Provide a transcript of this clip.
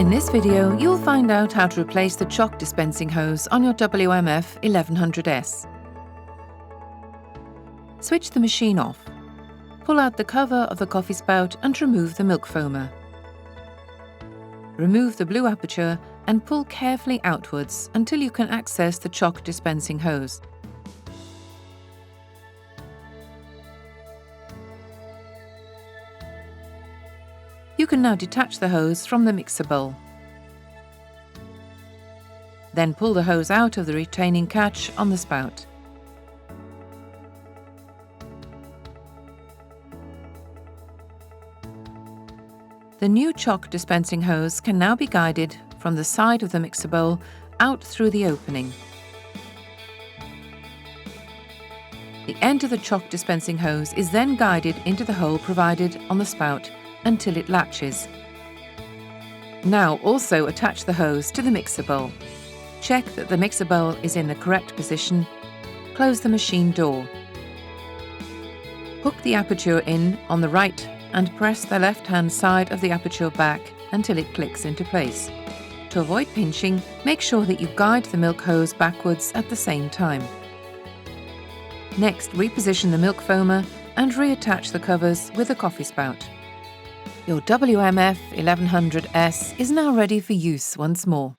In this video, you'll find out how to replace the Choc dispensing hose on your WMF 1100S. Switch the machine off. Pull out the cover of the coffee spout and remove the milk foamer. Remove the blue aperture and pull carefully outwards until you can access the Choc dispensing hose. You can now detach the hose from the mixer bowl. Then pull the hose out of the retaining catch on the spout. The new Choc dispensing hose can now be guided from the side of the mixer bowl out through the opening. The end of the Choc dispensing hose is then guided into the hole provided on the spout until it latches. Now also attach the hose to the mixer bowl. Check that the mixer bowl is in the correct position. Close the machine door. Hook the aperture in on the right and press the left-hand side of the aperture back until it clicks into place. To avoid pinching, make sure that you guide the milk hose backwards at the same time. Next, reposition the milk foamer and reattach the covers with the coffee spout. Your WMF 1100S is now ready for use once more.